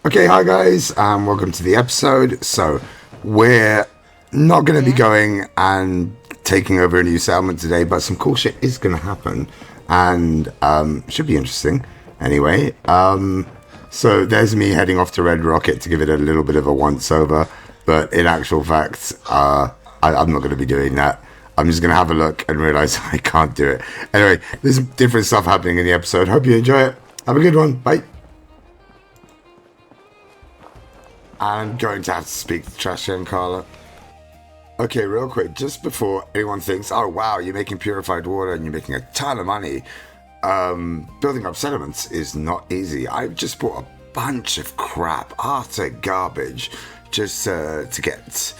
Okay, hi guys, and welcome to the episode. So, we're not going to be going and taking over a new settlement today, but some cool shit is going to happen, and should be interesting. Anyway, so there's me heading off to Red Rocket to give it a little bit of a once-over, but in actual fact, I'm not going to be doing that. I'm just going to have a look and realize I can't do it. Anyway, there's different stuff happening in the episode. Hope you enjoy it. Have a good one. Bye. I'm going to have to speak to Trashy and Carla. Okay, real quick, just before anyone thinks, oh wow, you're making purified water and you're making a ton of money, building up settlements is not easy. I've just bought a bunch of crap, utter garbage, just to get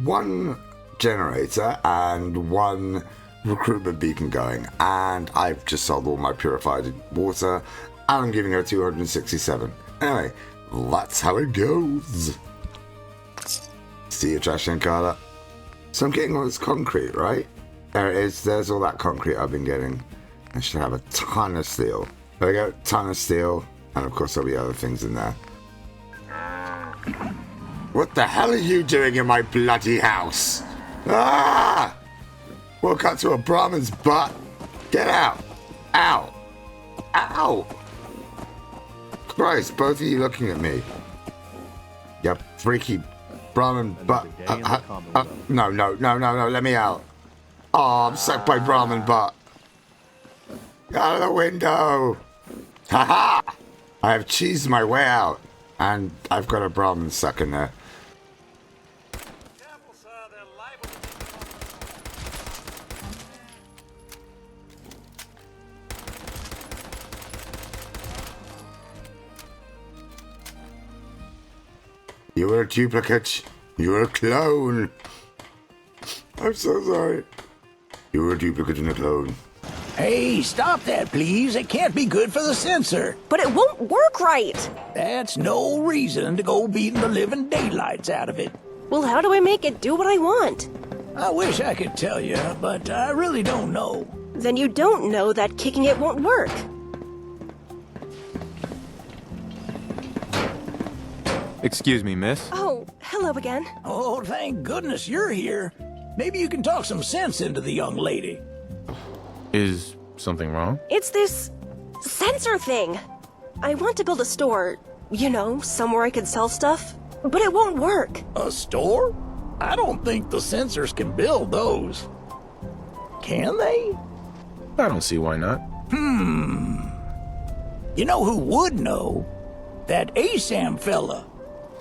one generator and one recruitment beacon going, and I've just sold all my purified water, and I'm giving her 267. Anyway, that's how it goes. See you, Trash and Carla. So I'm getting all this concrete, right? There it is. There's all that concrete I've been getting. I should have a ton of steel. There we go, ton of steel. And of course there'll be other things in there. What the hell are you doing in my bloody house? Ah! Woke up to a Brahmin's butt. Get out. Ow. Ow. Christ, both of you looking at me. You freaky Brahmin butt. No, let me out. Oh, I'm sucked by Brahmin butt. Out of the window. Haha! I have cheesed my way out, and I've got a Brahmin suck in there. You were a duplicate. You were a clone. I'm so sorry. You were a duplicate and a clone. Hey, stop that, please. It can't be good for the sensor. But it won't work right. That's no reason to go beating the living daylights out of it. Well, how do I make it do what I want? I wish I could tell you, but I really don't know. Then you don't know that kicking it won't work. Excuse me, miss. Oh, hello again. Oh, thank goodness you're here. Maybe you can talk some sense into the young lady. Is something wrong? It's this sensor thing. I want to build a store, you know, somewhere I could sell stuff, but it won't work. A store? I don't think the sensors can build those. Can they? I don't see why not. You know who would know? That ASAM fella.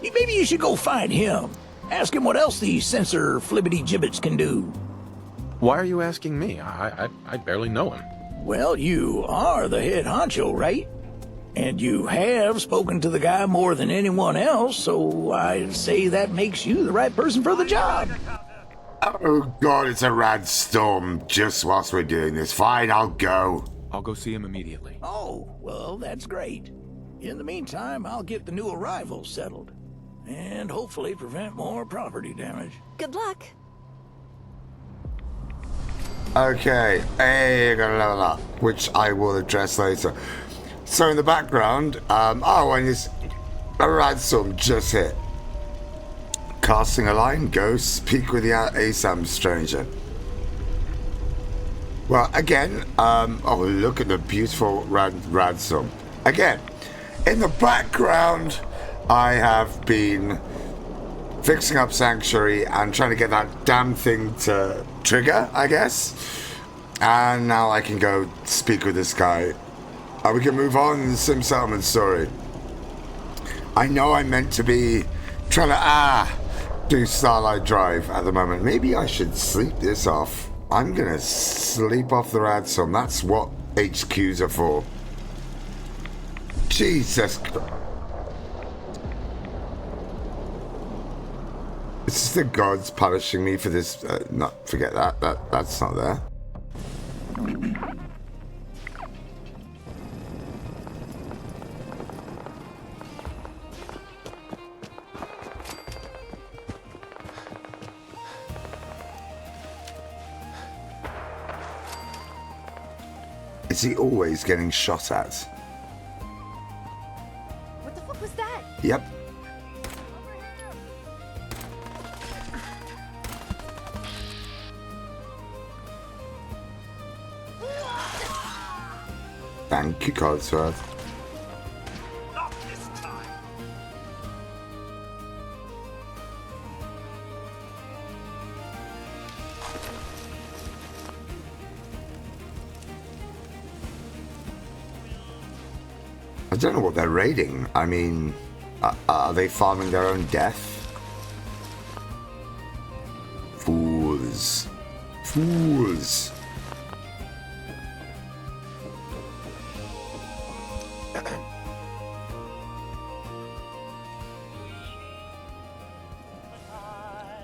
Maybe you should go find him. Ask him what else these sensor flibbity-gibbets can do. Why are you asking me? I barely know him. Well, you are the head honcho, right? And you have spoken to the guy more than anyone else, so I'd say that makes you the right person for the job. Oh god, it's a rad storm just whilst we're doing this. Fine, I'll go. I'll go see him immediately. Oh, well, that's great. In the meantime, I'll get the new arrivals settled. And hopefully prevent more property damage. Good luck. Okay, hey, I got a level up, which I will address later. So in the background, and this a rad storm just hit. Casting a line, go speak with the ASAM stranger. Well, again, oh, look at the beautiful rad storm. Again, in the background, I have been fixing up Sanctuary and trying to get that damn thing to trigger, I guess. And now I can go speak with this guy. We can move on in the Sim Settlement story. I know I'm meant to be trying to do Starlight Drive at the moment. Maybe I should sleep this off. I'm gonna sleep off the Radstorm. That's what HQs are for. Jesus Christ. Is this the gods punishing me for this? Not forget that's not there. Is he always getting shot at? What the fuck was that? Yep. Thank you, Codsworth. Not this time. I don't know what they're raiding. I mean, are they farming their own death? Fools. Fools.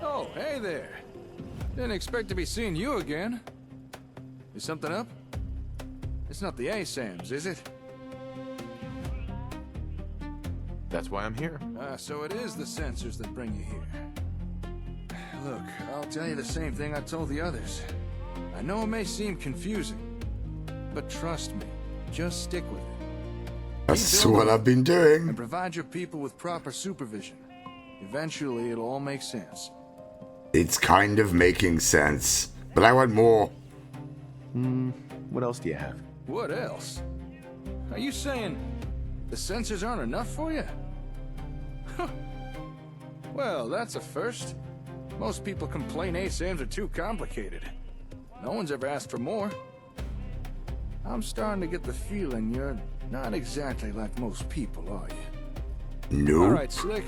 Oh, hey there. Didn't expect to be seeing you again. Is something up? It's not the ASAMs, is it? That's why I'm here. So it is the sensors that bring you here. Look, I'll tell you the same thing I told the others. I know it may seem confusing, but trust me, just stick with it. That's what I've been doing. And provide your people with proper supervision. Eventually, it'll all make sense. It's kind of making sense, but I want more. What else do you have? What else? Are you saying the sensors aren't enough for you? Huh. Well, that's a first. Most people complain ASAMs are too complicated. No one's ever asked for more. I'm starting to get the feeling you're not exactly like most people, are you? Nope. Alright, Slick.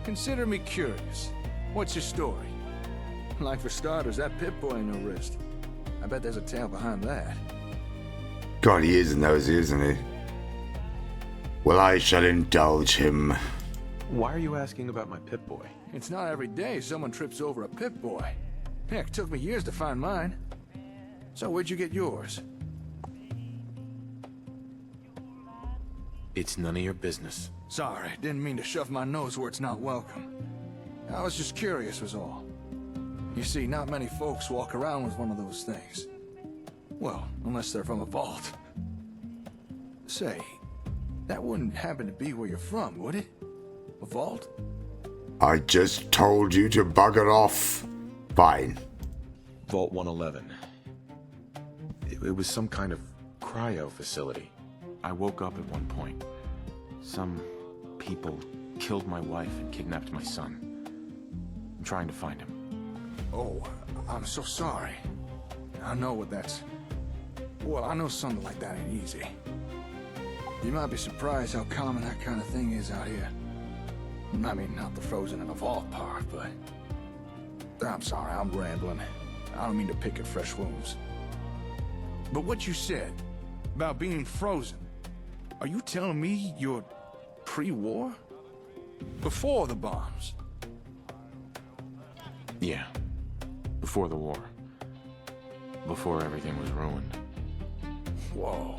Consider me curious. What's your story? Like for starters, that Pip-Boy ain't no wrist. I bet there's a tale behind that. God, he is nosy, isn't he? Well, I shall indulge him. Why are you asking about my Pip-Boy? It's not every day someone trips over a Pip-Boy. Heck, it took me years to find mine. So where'd you get yours? It's none of your business. Sorry, didn't mean to shove my nose where it's not welcome. I was just curious was all. You see, not many folks walk around with one of those things. Well, unless they're from a vault. Say, that wouldn't happen to be where you're from, would it? A vault? I just told you to bugger off. Fine. Vault 111. It was some kind of cryo facility. I woke up at one point. Some people killed my wife and kidnapped my son. I'm trying to find him. Oh, I'm so sorry. I know what that's... Well, I know something like that ain't easy. You might be surprised how common that kind of thing is out here. I mean, not the frozen in a vault part, but... I'm sorry, I'm rambling. I don't mean to pick at fresh wounds. But what you said about being frozen, are you telling me you're pre-war? Before the bombs? Yeah. Before the war. Before everything was ruined. Whoa.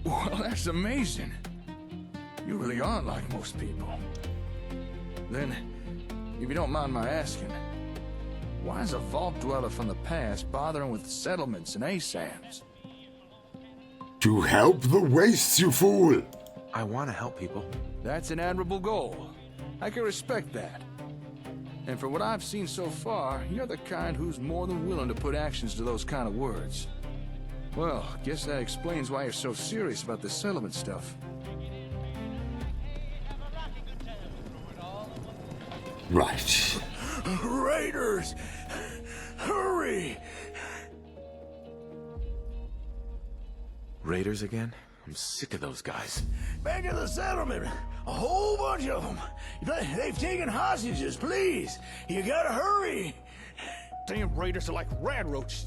Well, that's amazing. You really aren't like most people. Then, if you don't mind my asking, why is a vault dweller from the past bothering with settlements and ASAMs? To help the wastes, you fool! I want to help people. That's an admirable goal. I can respect that. And for what I've seen so far, you're the kind who's more than willing to put actions to those kind of words. Well, guess that explains why you're so serious about this settlement stuff. Right. Raiders! Hurry! Raiders again? I'm sick of those guys. Back in the settlement. A whole bunch of them. They've taken hostages, please. You gotta hurry. Damn raiders are like rad roaches.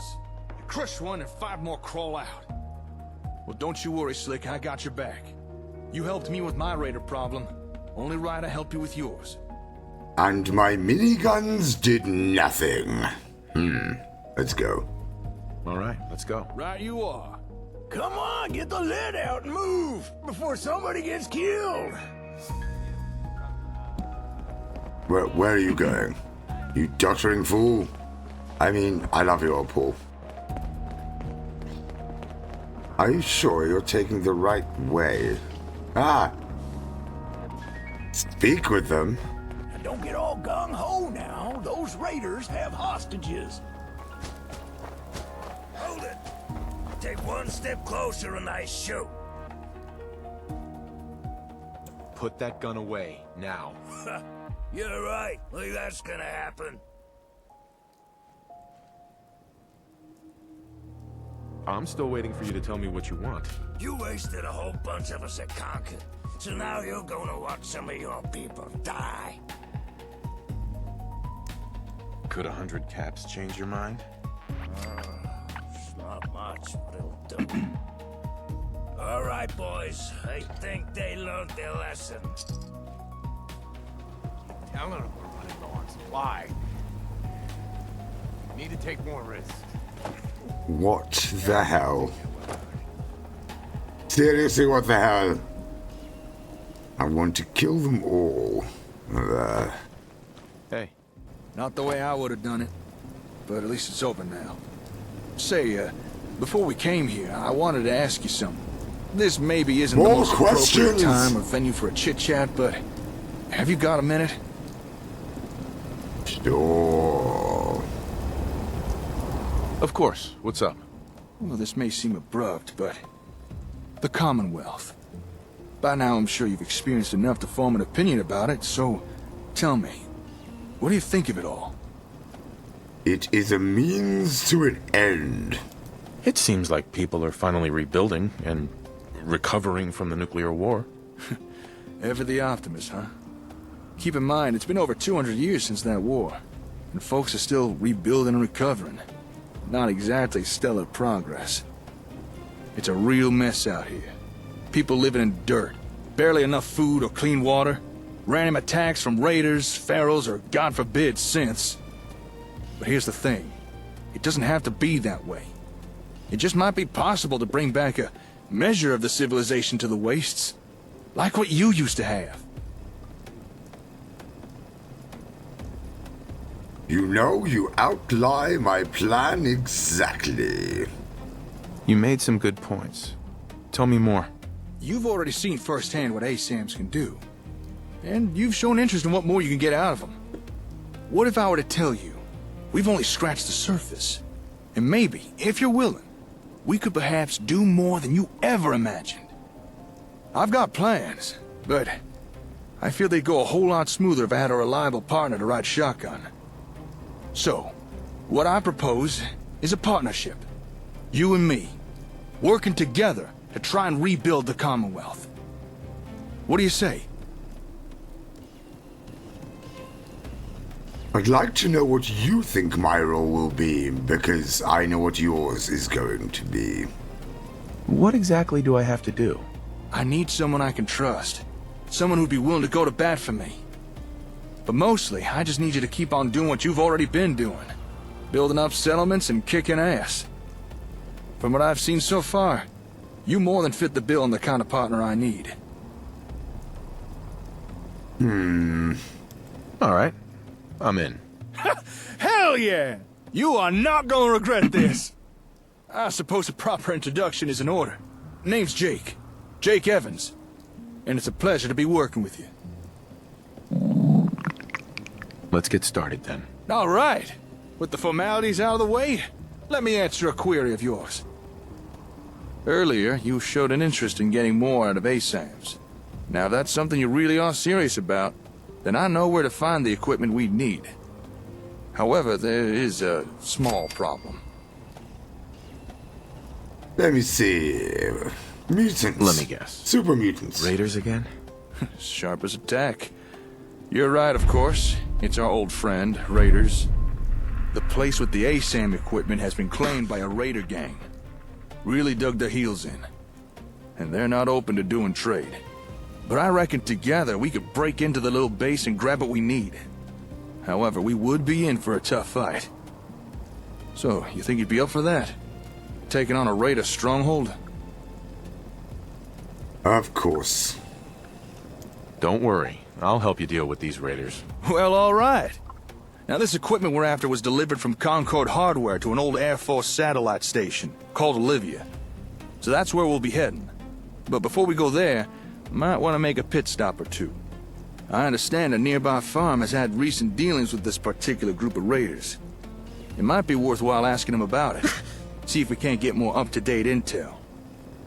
You crush one and 5 more crawl out. Well, don't you worry, Slick. I got your back. You helped me with my raider problem. Only right I help you with yours. And my miniguns did nothing. Let's go. All right, let's go. Right you are. Come on, get the lead out and move before somebody gets killed. Where are you going? You dottering fool? I mean, I love you, old Paul. Are you sure you're taking the right way? Ah. Speak with them. Now, don't get all gung-ho now. Those raiders have hostages. Hold it. Take one step closer and I shoot. Put that gun away, now. You're right. Like that's gonna happen. I'm still waiting for you to tell me what you want. You wasted a whole bunch of us at Concord. So now you're gonna watch some of your people die. Could 100 caps change your mind? It's not much, but it'll do. All right, boys. I think they learned their lesson. Telling them we're running low on supply. Need to take more risks. What the hell? Seriously, what the hell? I want to kill them all. Hey. Not the way I would have done it, but at least it's open now. Say, before we came here, I wanted to ask you something. This maybe isn't the More most appropriate questions? time or venue for a chit-chat, but have you got a minute? Sure. Of course. What's up? Well, this may seem abrupt, but the Commonwealth. By now, I'm sure you've experienced enough to form an opinion about it, so tell me, what do you think of it all? It is a means to an end. It seems like people are finally rebuilding and recovering from the nuclear war. Ever the optimist, huh? Keep in mind, it's been over 200 years since that war, and folks are still rebuilding and recovering. Not exactly stellar progress. It's a real mess out here. People living in dirt, barely enough food or clean water, random attacks from raiders, pharaohs, or God forbid, synths. But here's the thing. It doesn't have to be that way. It just might be possible to bring back a measure of the civilization to the wastes. Like what you used to have. You know, you outlie my plan exactly. You made some good points. Tell me more. You've already seen firsthand what ASAMs can do. And you've shown interest in what more you can get out of them. What if I were to tell you, we've only scratched the surface? And maybe, if you're willing, we could perhaps do more than you ever imagined. I've got plans, but I feel they'd go a whole lot smoother if I had a reliable partner to ride shotgun. So, what I propose is a partnership. You and me, working together to try and rebuild the Commonwealth. What do you say? I'd like to know what you think my role will be, because I know what yours is going to be. What exactly do I have to do? I need someone I can trust. Someone who'd be willing to go to bat for me. But mostly, I just need you to keep on doing what you've already been doing. Building up settlements and kicking ass. From what I've seen so far, you more than fit the bill on the kind of partner I need. All right. I'm in. Hell yeah! You are not gonna regret this! I suppose a proper introduction is in order. Name's Jake. Jake Evans. And it's a pleasure to be working with you. Let's get started then. All right. With the formalities out of the way, let me answer a query of yours. Earlier, you showed an interest in getting more out of ASAMs. Now, if that's something you really are serious about, then I know where to find the equipment we need. However, there is a small problem. Let me see. Mutants. Let me guess. Super mutants. Raiders again? Sharp as a tack. You're right, of course. It's our old friend, Raiders. The place with the ASAM equipment has been claimed by a raider gang. Really dug their heels in. And they're not open to doing trade. But I reckon together we could break into the little base and grab what we need. However, we would be in for a tough fight. So, you think you'd be up for that? Taking on a raider stronghold? Of course. Don't worry. I'll help you deal with these raiders. Well, all right. Now, this equipment we're after was delivered from Concord hardware to an old Air Force satellite station called Olivia. So that's where we'll be heading. But before we go there, Might want to make a pit stop or two. I understand a nearby farm has had recent dealings with this particular group of raiders. It might be worthwhile asking them about it. See if we can't get more up-to-date intel.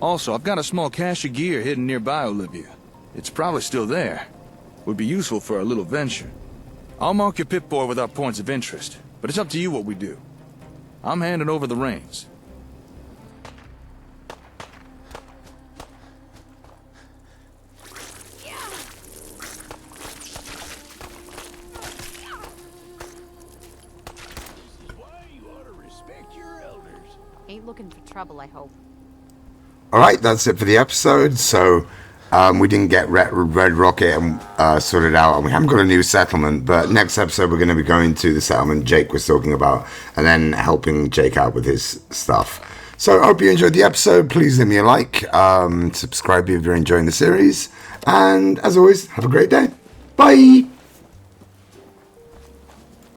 Also, I've got a small cache of gear hidden nearby Olivia. It's probably still there. Would be useful for a little venture. I'll mark your Pip-Boy with our points of interest, but it's up to you what we do. I'm handing over the reins. Ain't looking for trouble, I hope. Alright, that's it for the episode. So, we didn't get Red Rocket sorted out, and we haven't got a new settlement, but next episode we're going to be going to the settlement Jake was talking about, and then helping Jake out with his stuff. So, I hope you enjoyed the episode. Please leave me a like, subscribe if you're enjoying the series, and as always, have a great day. Bye!